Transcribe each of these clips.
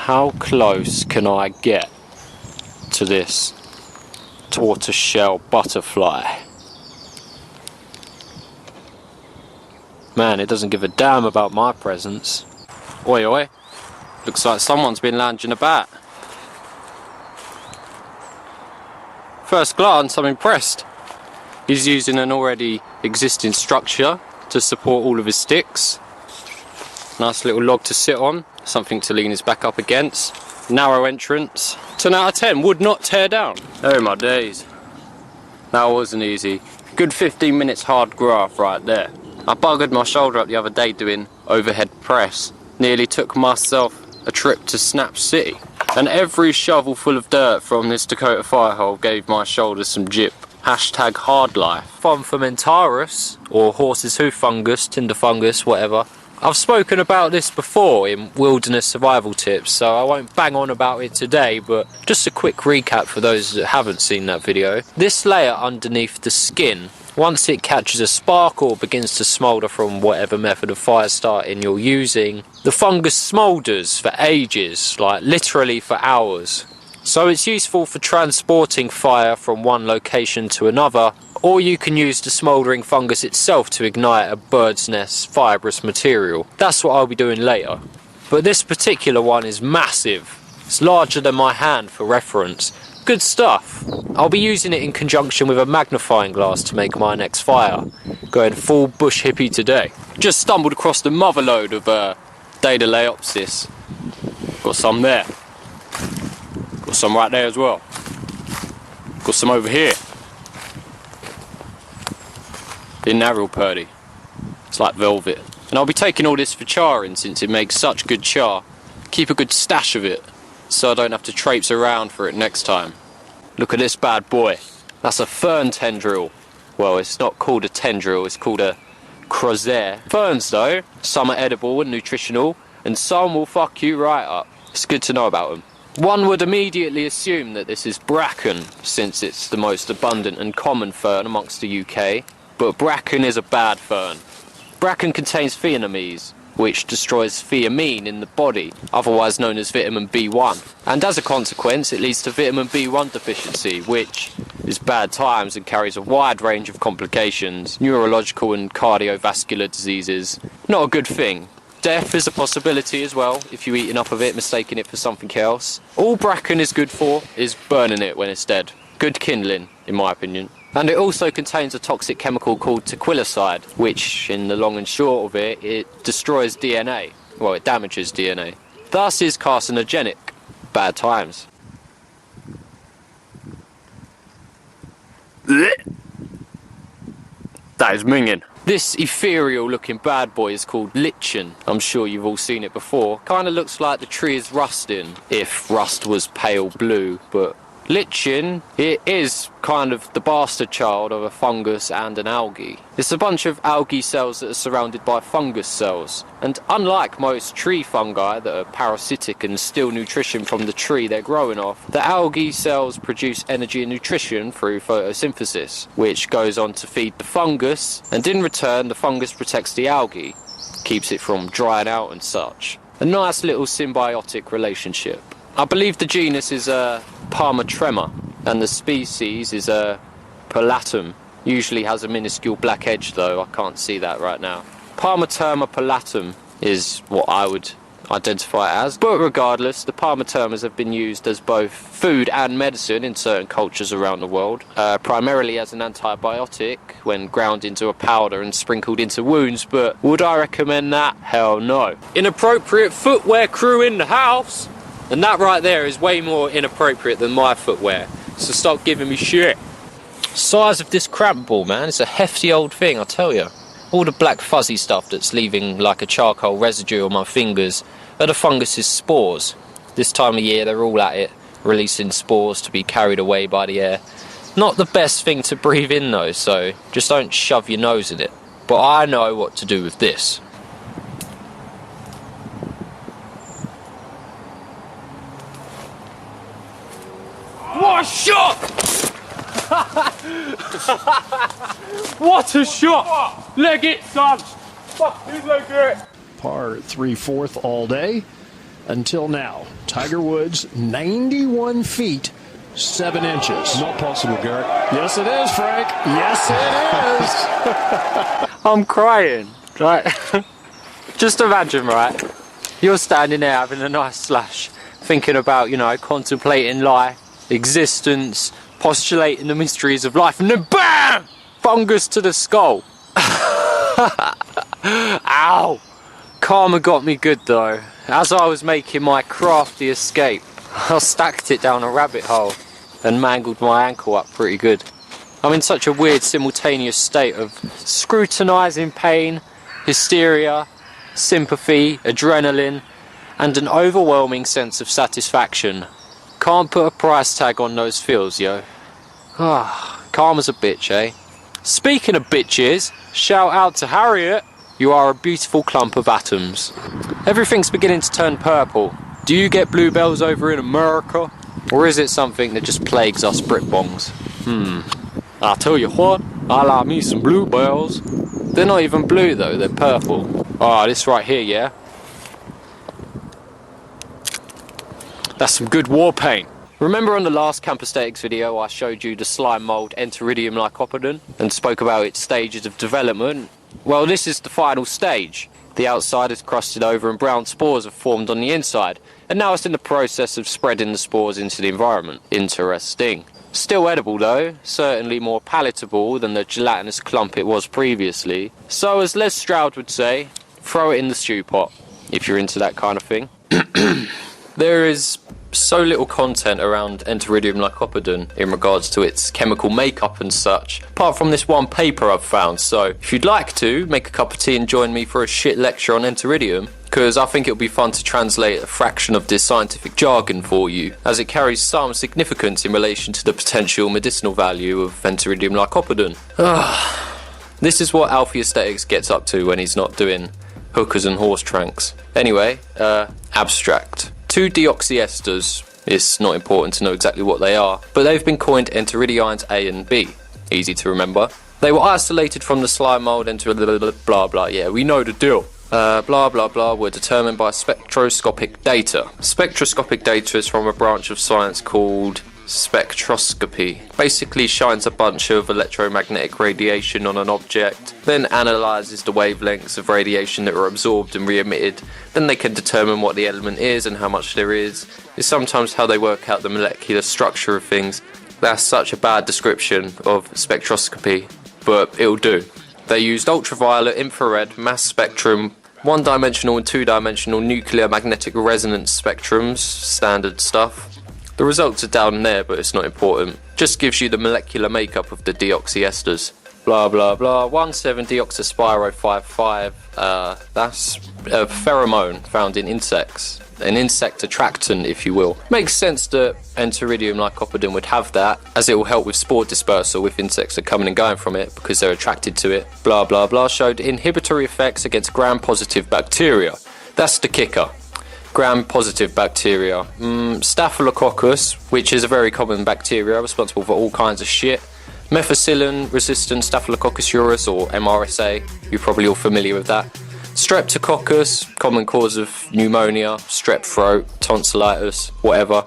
How close can I get to this tortoiseshell butterfly? Man, it doesn't give a damn about my presence. Oi oi, looks like someone's been lounging about. First glance, I'm impressed. He's using an already existing structure to support all of his sticks. Nice little log to sit on, something to lean his back up against. Narrow entrance. 10 out of 10, would not tear down. Oh my days. That wasn't easy. Good 15 minutes hard graft right there. I buggered my shoulder up the other day doing overhead press. Nearly took myself a trip to Snap City. And every shovel full of dirt from this Dakota firehole gave my shoulders some jip. Hashtag hard life. From fomentarius, or horse's hoof fungus, tinder fungus, whatever. I've spoken about this before in wilderness survival tips, so I won't bang on about it today, but just a quick recap for those that haven't seen that video. This layer underneath the skin, once it catches a spark or begins to smoulder from whatever method of fire starting you're using, the fungus smoulders for ages, like literally for hours. So it's useful for transporting fire from one location to another, or you can use the smouldering fungus itself to ignite a bird's nest fibrous material. That's what I'll be doing later. But this particular one is massive. It's larger than my hand for reference. Good stuff. I'll be using it in conjunction with a magnifying glass to make my next fire. Going full bush hippie today. Just stumbled across the motherlode of daedaleopsis. Got some there. Got some right there as well. Got some over here. In narrow purdy. It's like velvet. And I'll be taking all this for charring since it makes such good char. Keep a good stash of it, so I don't have to traipse around for it next time. Look at this bad boy. That's a fern tendril. Well, it's not called a tendril, it's called a crozet. Ferns though, some are edible and nutritional, and some will fuck you right up. It's good to know about them. One would immediately assume that this is bracken, since it's the most abundant and common fern amongst the UK, but bracken is a bad fern. Bracken contains theanemes, which destroys thiamine in the body, otherwise known as vitamin B1. And as a consequence, it leads to vitamin B1 deficiency, which is bad times and carries a wide range of complications, neurological and cardiovascular diseases. Not a good thing. Death is a possibility as well, if you eat enough of it, mistaking it for something else. All bracken is good for is burning it when it's dead. Good kindling, in my opinion. And it also contains a toxic chemical called tequilicide, which, in the long and short of it, it destroys DNA. Well, it damages DNA. Thus is carcinogenic. Bad times. That is minging. This ethereal looking bad boy is called lichen. I'm sure you've all seen it before. Kinda looks like the tree is rusting, if rust was pale blue, but lichen, it is kind of the bastard child of a fungus and an algae. It's a bunch of algae cells that are surrounded by fungus cells. And unlike most tree fungi that are parasitic and steal nutrition from the tree they're growing off, the algae cells produce energy and nutrition through photosynthesis, which goes on to feed the fungus, and in return the fungus protects the algae, keeps it from drying out and such. A nice little symbiotic relationship. I believe the genus is Parmatrema, and the species is Palatum. Usually has a minuscule black edge though, I can't see that right now. Parmaterma palatum is what I would identify it as, but regardless, the Parmatermas have been used as both food and medicine in certain cultures around the world, primarily as an antibiotic when ground into a powder and sprinkled into wounds, but would I recommend that? Hell no. Inappropriate footwear crew in the house! And that right there is way more inappropriate than my footwear, so stop giving me shit. Size of this cramp ball, man, it's a hefty old thing, I tell you. All the black fuzzy stuff that's leaving like a charcoal residue on my fingers are the fungus's spores. This time of year they're all at it, releasing spores to be carried away by the air. Not the best thing to breathe in though, so just don't shove your nose in it. But I know what to do with this. What a shot! What a shot! Leg it, son! Fucking leg it! Par 3/4 all day. until now. Tiger Woods, 91 feet, 7 inches. Not possible, Garrett. Yes, it is, Frank. Yes, it is. I'm crying. Right. Just imagine, right? You're standing there having a nice slash, thinking about, you know, contemplating life, existence, postulating the mysteries of life, and then BAM! Fungus to the skull. Ow! Karma got me good though. As I was making my crafty escape, I stacked it down a rabbit hole and mangled my ankle up pretty good. I'm in such a weird simultaneous state of scrutinising pain, hysteria, sympathy, adrenaline, and an overwhelming sense of satisfaction. Can't put a price tag on those feels, yo. Karma's a bitch, eh? Speaking of bitches, shout out to Harriet. You are a beautiful clump of atoms. Everything's beginning to turn purple. Do you get bluebells over in America? Or is it something that just plagues us Britbongs? I'll tell you what, I like me some bluebells. They're not even blue though, they're purple. This right here, yeah? That's some good war paint. Remember on the last CampAesthetics video I showed you the slime mould enteridium lycoperdon and spoke about its stages of development? Well, this is the final stage. The outside is crusted over and brown spores have formed on the inside, and now it's in the process of spreading the spores into the environment. Interesting. Still edible though, certainly more palatable than the gelatinous clump it was previously. So as Les Stroud would say, throw it in the stew pot, if you're into that kind of thing. There is so little content around enteridium lycoperdon in regards to its chemical makeup and such, apart from this one paper I've found. So if you'd like to, make a cup of tea and join me for a shit lecture on enteridium, because I think it'll be fun to translate a fraction of this scientific jargon for you, as it carries some significance in relation to the potential medicinal value of enteridium lycoperdon. This is what Alfie Aesthetics gets up to when he's not doing hookers and horse tranks. Anyway, abstract. 2 deoxyesters. It's not important to know exactly what they are, but they've been coined enteridines A and B. Easy to remember. They were isolated from the slime mould into blah blah, yeah, we know the deal. Blah blah blah were determined by spectroscopic data. Spectroscopic data is from a branch of science called spectroscopy. Basically shines a bunch of electromagnetic radiation on an object, then analyses the wavelengths of radiation that are absorbed and re-emitted. Then they can determine what the element is and how much there is. It's sometimes how they work out the molecular structure of things. That's such a bad description of spectroscopy, but it'll do. They used ultraviolet, infrared, mass spectrum, one-dimensional and two-dimensional nuclear magnetic resonance spectrums, standard stuff. The results are down there, but it's not important. Just gives you the molecular makeup of the deoxyesters. Blah blah blah, 1,7-deoxyspirophosphate. That's a pheromone found in insects. An insect attractant, if you will. Makes sense that enteridium lycoperdon would have that, as it will help with spore dispersal if insects are coming and going from it, because they're attracted to it. Blah blah blah, showed inhibitory effects against gram-positive bacteria. That's the kicker. Gram-positive bacteria. Staphylococcus, which is a very common bacteria responsible for all kinds of shit. Methicillin-resistant Staphylococcus aureus, or MRSA, you're probably all familiar with that. Streptococcus, common cause of pneumonia, strep throat, tonsillitis, whatever.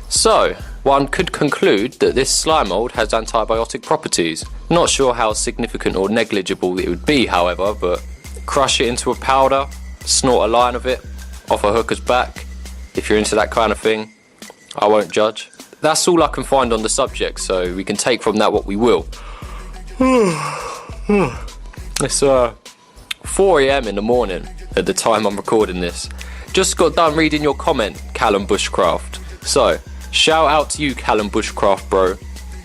So, one could conclude that this slime mould has antibiotic properties. Not sure how significant or negligible it would be, however, but crush it into a powder, snort a line of it, off a hooker's back. If you're into that kind of thing, I won't judge. That's all I can find on the subject, so we can take from that what we will. It's 4 AM in the morning at the time I'm recording this. Just got done reading your comment, Callum Bushcraft. So, shout out to you, Callum Bushcraft, bro.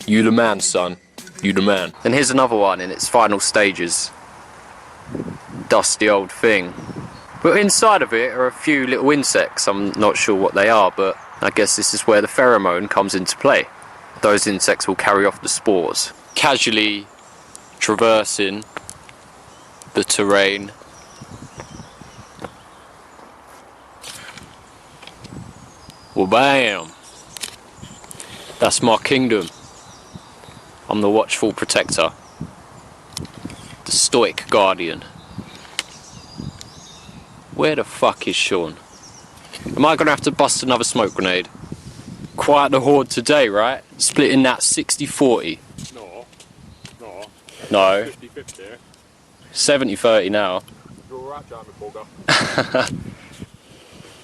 You the man, son. You the man. And here's another one in its final stages. Dusty old thing. But inside of it are a few little insects. I'm not sure what they are, but I guess this is where the pheromone comes into play. Those insects will carry off the spores, casually traversing the terrain. Well, bam! That's my kingdom. I'm the watchful protector, the stoic guardian. Where the fuck is Sean? Am I gonna have to bust another smoke grenade? Quite the hoard today, right? Splitting that 60-40. No. 50-50. 70-30 now. You're alright, Jamie Bugger.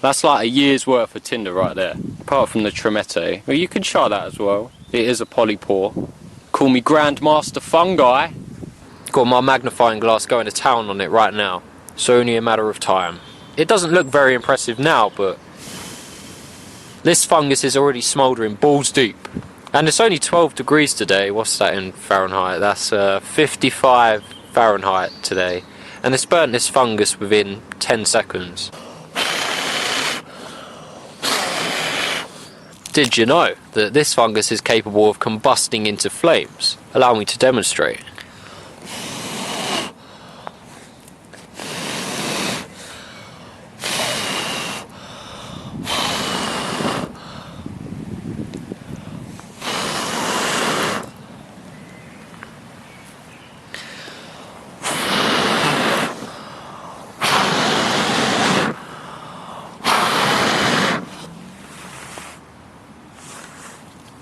That's like a year's worth of tinder right there. Apart from the tremete. Well, you can try that as well. It is a polypore. Call me Grandmaster Fungi. Got my magnifying glass going to town on it right now. It's only a matter of time. It doesn't look very impressive now, but this fungus is already smouldering balls deep. And it's only 12 degrees today. What's that in Fahrenheit? That's 55 Fahrenheit today. And it's burnt this fungus within 10 seconds. Did you know that this fungus is capable of combusting into flames? Allow me to demonstrate.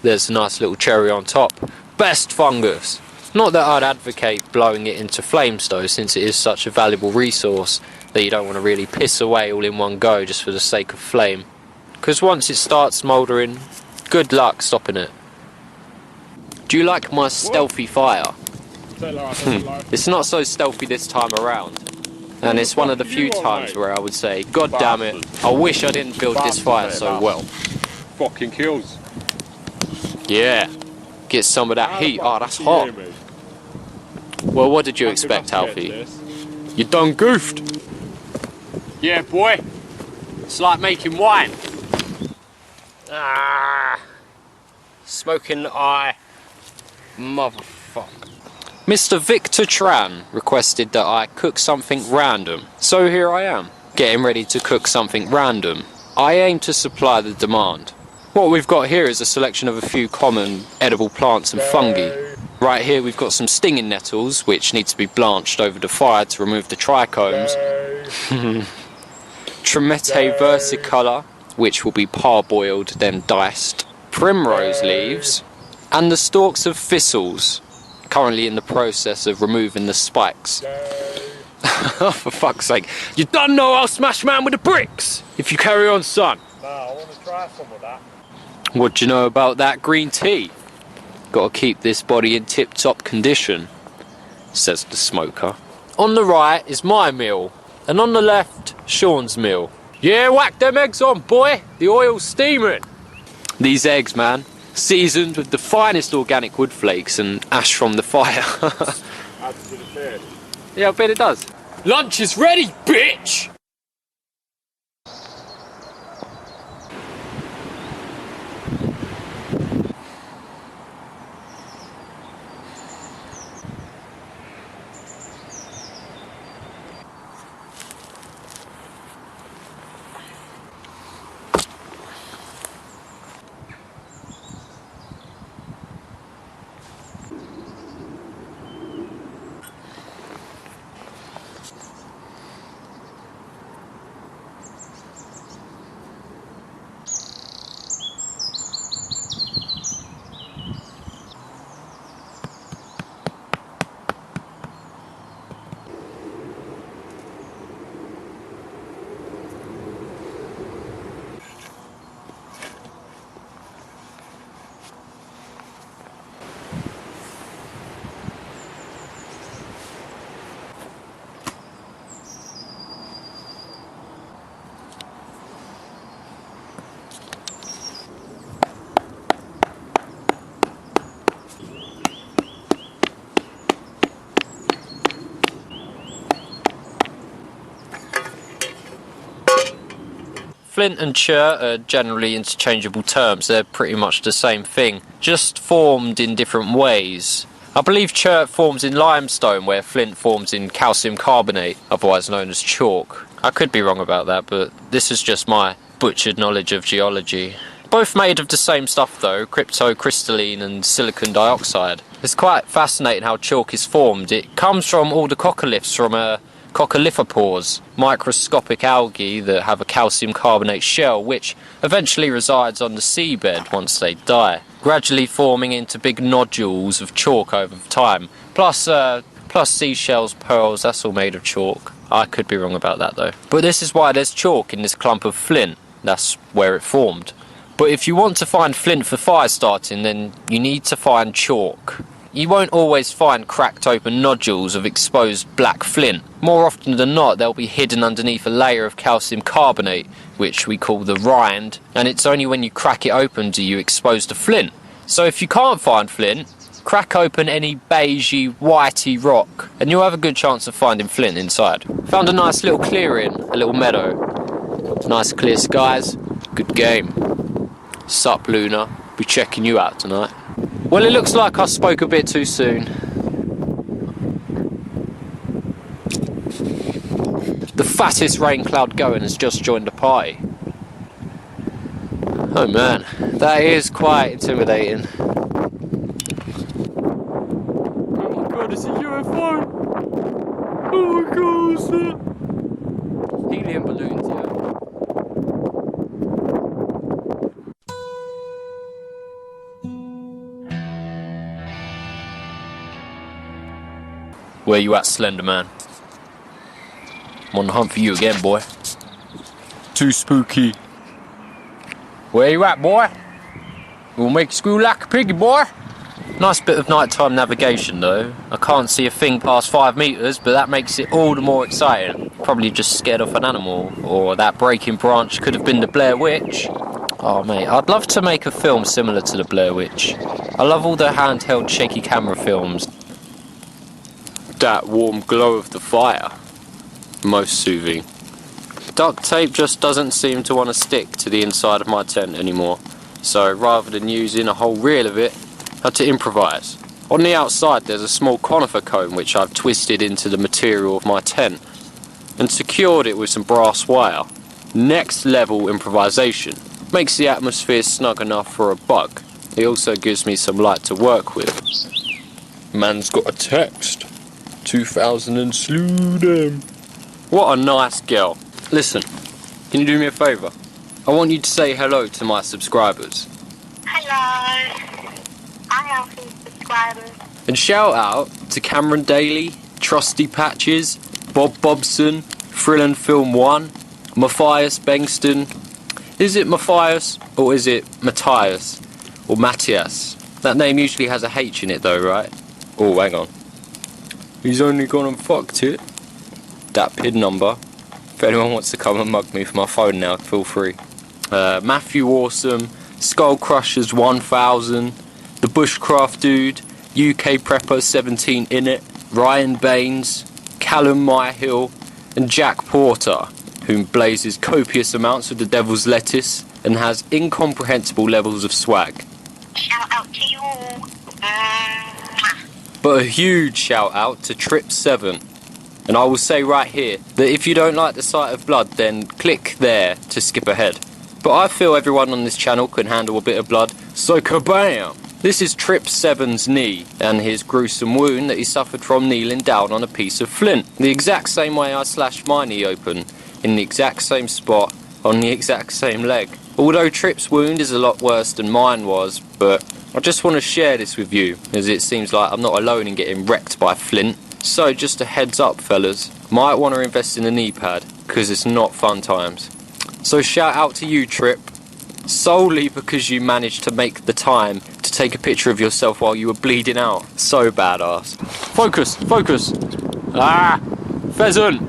There's a nice little cherry on top. Best fungus! Not that I'd advocate blowing it into flames though, since it is such a valuable resource that you don't want to really piss away all in one go just for the sake of flame. Because once it starts smouldering, good luck stopping it. Do you like my stealthy fire? It's not so stealthy this time around. And it's one of the few times where I would say, God damn it, I wish I didn't build this fire so well. Fucking kills. Yeah, get some of that heat. Oh, that's hot. Well, what did you expect, Alfie? You done goofed. Yeah, boy. It's like making wine. Ah, smoking the eye. Motherfucker. Mr. Victor Tran requested that I cook something random. So here I am, getting ready to cook something random. I aim to supply the demand. What we've got here is a selection of a few common edible plants and fungi. Right here we've got some stinging nettles, which need to be blanched over the fire to remove the trichomes. Tremete versicolor, which will be parboiled then diced. Primrose leaves. And the stalks of thistles, currently in the process of removing the spikes. Oh, for fuck's sake. You don't know I'll smash man with the bricks if you carry on, son. No, I want to try some of that. What do you know about that green tea? Gotta keep this body in tip-top condition, says the smoker. On the right is my meal, and on the left, Sean's meal. Yeah, whack them eggs on, boy! The oil's steaming! These eggs, man, seasoned with the finest organic wood flakes and ash from the fire. Adds to the taste. Yeah, I bet it does. Lunch is ready, bitch! Flint and chert are generally interchangeable terms. They're pretty much the same thing, just formed in different ways. I believe chert forms in limestone, where flint forms in calcium carbonate, otherwise known as chalk. I could be wrong about that, but this is just my butchered knowledge of geology. Both made of the same stuff though, cryptocrystalline and silicon dioxide. It's quite fascinating how chalk is formed. It comes from all the coccoliths from coccolithopores, microscopic algae that have a calcium carbonate shell which eventually resides on the seabed once they die, gradually forming into big nodules of chalk over time. Plus seashells, pearls, that's all made of chalk. I could be wrong about that though. But this is why there's chalk in this clump of flint. That's where it formed. But if you want to find flint for fire starting, then you need to find chalk. You won't always find cracked open nodules of exposed black flint. More often than not, they'll be hidden underneath a layer of calcium carbonate, which we call the rind, and it's only when you crack it open do you expose the flint. So if you can't find flint, crack open any beigey, whitey rock, and you'll have a good chance of finding flint inside. Found a nice little clearing, a little meadow. Nice clear skies, good game. Sup Luna, be checking you out tonight. Well, it looks like I spoke a bit too soon. The fattest rain cloud going has just joined the party. Oh man, that is quite intimidating. Oh my god, it's a UFO! Oh my god, what's that? Helium balloons, yeah. Where you at, Slender Man? I'm on the hunt for you again, boy. Too spooky. Where you at, boy? We'll make you squeal like a piggy, boy. Nice bit of nighttime navigation, though. I can't see a thing past 5 meters, but that makes it all the more exciting. Probably just scared off an animal, or that breaking branch could have been the Blair Witch. Oh, mate, I'd love to make a film similar to the Blair Witch. I love all the handheld shaky camera films. That warm glow of the fire, most soothing. Duct tape just doesn't seem to want to stick to the inside of my tent anymore, so rather than using a whole reel of it, I had to improvise. On the outside there's a small conifer cone which I've twisted into the material of my tent and secured it with some brass wire. Next level improvisation. Makes the atmosphere snug enough for a bug. It also gives me some light to work with. Man's got a text. 2000 and slew them. What a nice girl. Listen, can you do me a favour? I want you to say hello to my subscribers. Hello. I have some subscribers. And shout out to Cameron Daly, Trusty Patches, Bob Bobson, Thrill and Film 1, Matthias Bengston. Is it Matthias or is it Matthias or Matthias? That name usually has a H in it though, right? Oh, hang on. He's only gone and fucked it. That PIN number. If anyone wants to come and mug me for my phone now, feel free. Matthew Awesome, Skull Crushers 1000, The Bushcraft Dude, UK Prepper 17 in it, Ryan Baines, Callum Myhill, and Jack Porter, whom blazes copious amounts of the devil's lettuce and has incomprehensible levels of swag. Shout out to you all. But a huge shout out to Trip 7. And I will say right here that if you don't like the sight of blood, then click there to skip ahead. But I feel everyone on this channel can handle a bit of blood, so kabam! This is Trip 7's knee and his gruesome wound that he suffered from kneeling down on a piece of flint. The exact same way I slashed my knee open, in the exact same spot, on the exact same leg. Although Trip's wound is a lot worse than mine was, but I just want to share this with you, as it seems like I'm not alone in getting wrecked by flint. So just a heads up fellas, might want to invest in a knee pad, because it's not fun times. So shout out to you Trip, solely because you managed to make the time to take a picture of yourself while you were bleeding out. So badass. Focus, focus. Ah, pheasant,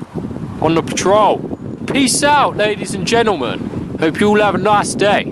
on the patrol. Peace out ladies and gentlemen, hope you all have a nice day.